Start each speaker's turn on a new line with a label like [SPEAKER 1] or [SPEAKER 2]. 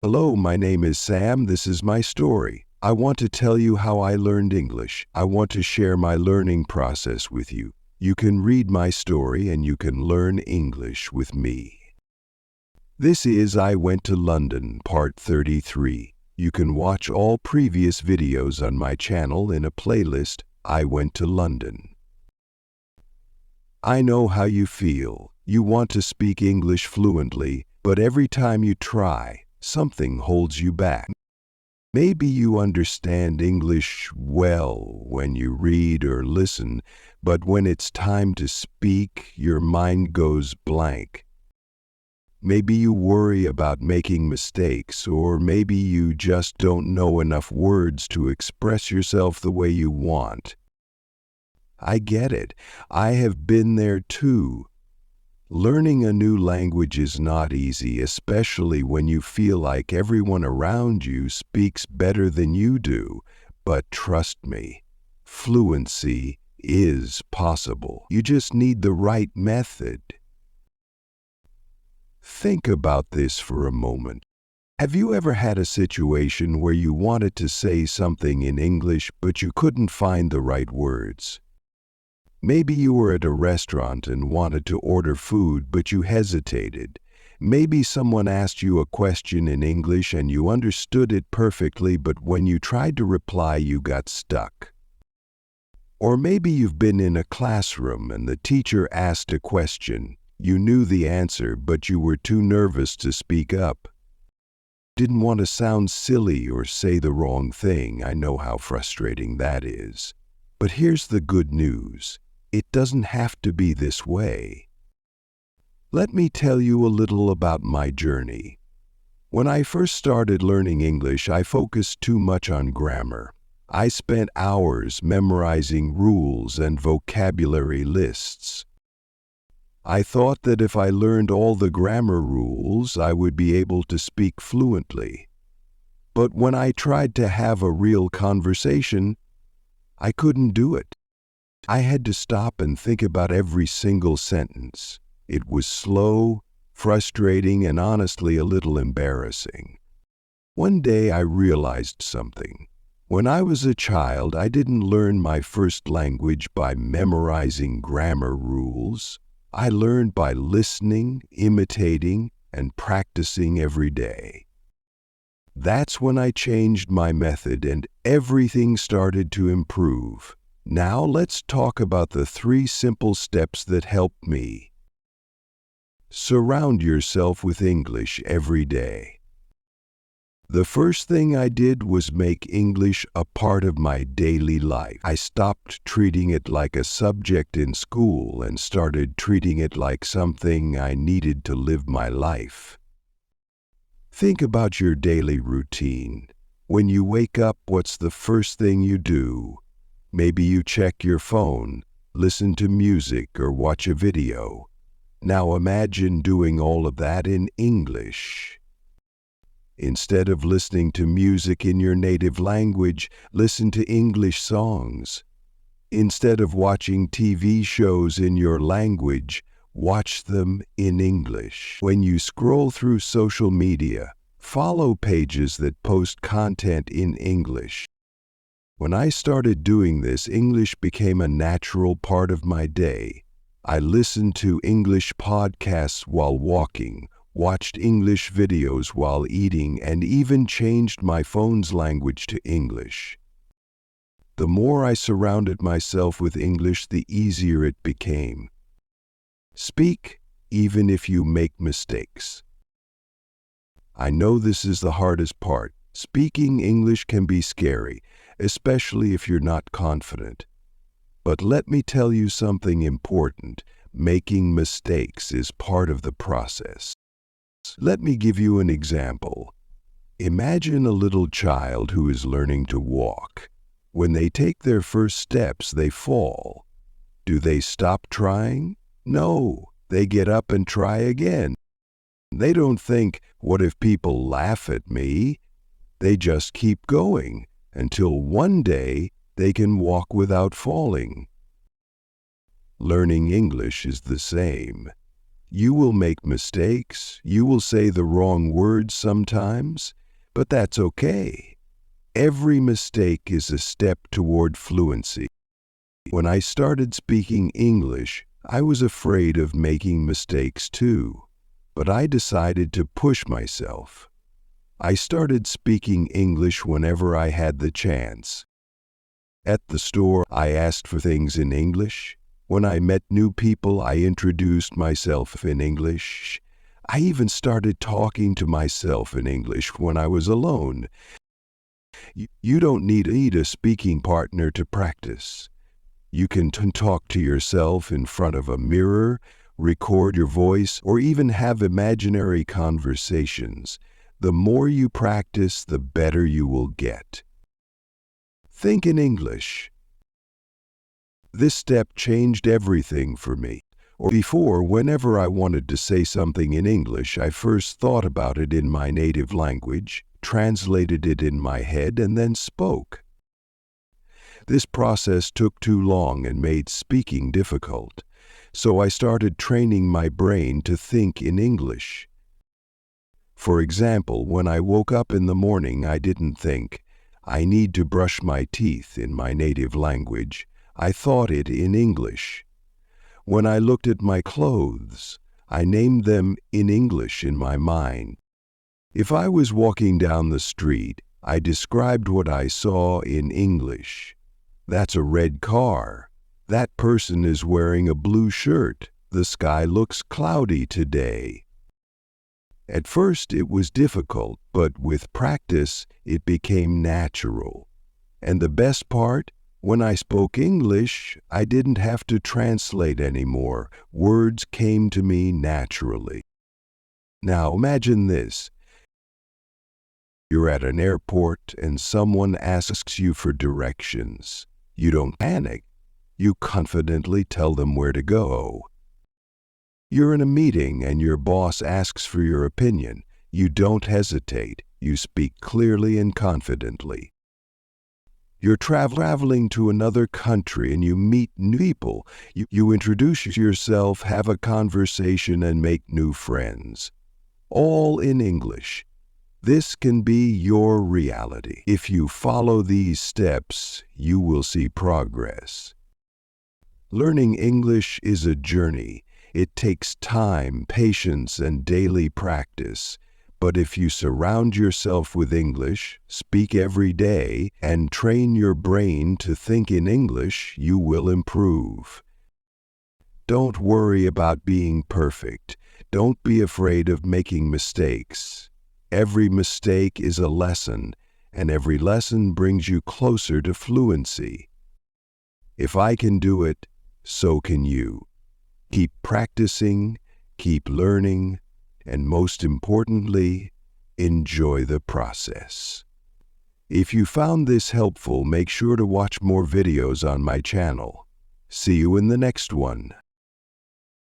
[SPEAKER 1] Hello, my name is Sam. This is my story. I want to tell you how I learned English. I want to share my learning process with you. You can read my story and you can learn English with me. This is I Went to London, Part 33. You can watch all previous videos on my channel in a playlist, I Went to London. I know how you feel. You want to speak English fluently, but every time you try, something holds you back. Maybe you understand English well when you read or listen, but when it's time to speak, your mind goes blank. Maybe you worry about making mistakes, or maybe you just don't know enough words to express yourself the way you want. I get it. I have been there too. Learning a new language is not easy, especially when you feel like everyone around you speaks better than you do. But trust me, fluency is possible. You just need the right method. Think about this for a moment. Have you ever had a situation where you wanted to say something in English, but you couldn't find the right words? Maybe you were at a restaurant and wanted to order food, but you hesitated. Maybe someone asked you a question in English and you understood it perfectly, but when you tried to reply, you got stuck. Or maybe you've been in a classroom and the teacher asked a question. You knew the answer, but you were too nervous to speak up. Didn't want to sound silly or say the wrong thing. I know how frustrating that is. But here's the good news. It doesn't have to be this way. Let me tell you a little about my journey. When I first started learning English, I focused too much on grammar. I spent hours memorizing rules and vocabulary lists. I thought that if I learned all the grammar rules, I would be able to speak fluently. But when I tried to have a real conversation, I couldn't do it. I had to stop and think about every single sentence. It was slow, frustrating, and honestly a little embarrassing. One day I realized something. When I was a child, I didn't learn my first language by memorizing grammar rules. I learned by listening, imitating, and practicing every day. That's when I changed my method and everything started to improve. Now let's talk about the 3 simple steps that helped me. Surround yourself with English every day. The first thing I did was make English a part of my daily life. I stopped treating it like a subject in school and started treating it like something I needed to live my life. Think about your daily routine. When you wake up, what's the first thing you do? Maybe you check your phone, listen to music, or watch a video. Now imagine doing all of that in English. Instead of listening to music in your native language, listen to English songs. Instead of watching TV shows in your language, watch them in English. When you scroll through social media, follow pages that post content in English. When I started doing this, English became a natural part of my day. I listened to English podcasts while walking, watched English videos while eating, and even changed my phone's language to English. The more I surrounded myself with English, the easier it became. Speak, even if you make mistakes. I know this is the hardest part. Speaking English can be scary, especially if you're not confident. But let me tell you something important. Making mistakes is part of the process. Let me give you an example. Imagine a little child who is learning to walk. When they take their first steps, they fall. Do they stop trying? No, they get up and try again. They don't think, what if people laugh at me? They just keep going until one day they can walk without falling. Learning English is the same. You will make mistakes, you will say the wrong words sometimes, but that's okay. Every mistake is a step toward fluency. When I started speaking English, I was afraid of making mistakes too, but I decided to push myself. I started speaking English whenever I had the chance. At the store, I asked for things in English. When I met new people, I introduced myself in English. I even started talking to myself in English when I was alone. You don't need a speaking partner to practice. You can talk to yourself in front of a mirror, record your voice, or even have imaginary conversations. The more you practice, the better you will get. Think in English. This step changed everything for me. Before, whenever I wanted to say something in English, I first thought about it in my native language, translated it in my head, and then spoke. This process took too long and made speaking difficult, so I started training my brain to think in English. For example, when I woke up in the morning, I didn't think, I need to brush my teeth in my native language. I thought it in English. When I looked at my clothes, I named them in English in my mind. If I was walking down the street, I described what I saw in English. That's a red car. That person is wearing a blue shirt. The sky looks cloudy today. At first it was difficult, but with practice it became natural. And the best part, when I spoke English, I didn't have to translate anymore. Words came to me naturally. Now imagine this. You're at an airport and someone asks you for directions. You don't panic. You confidently tell them where to go. You're in a meeting and your boss asks for your opinion. You don't hesitate. You speak clearly and confidently. You're traveling to another country and you meet new people. You introduce yourself, have a conversation, and make new friends. All in English. This can be your reality. If you follow these steps, you will see progress. Learning English is a journey. It takes time, patience, and daily practice. But if you surround yourself with English, speak every day, and train your brain to think in English, you will improve. Don't worry about being perfect. Don't be afraid of making mistakes. Every mistake is a lesson, and every lesson brings you closer to fluency. If I can do it, so can you. Keep practicing, keep learning, and most importantly, enjoy the process. If you found this helpful, make sure to watch more videos on my channel. See you in the next one.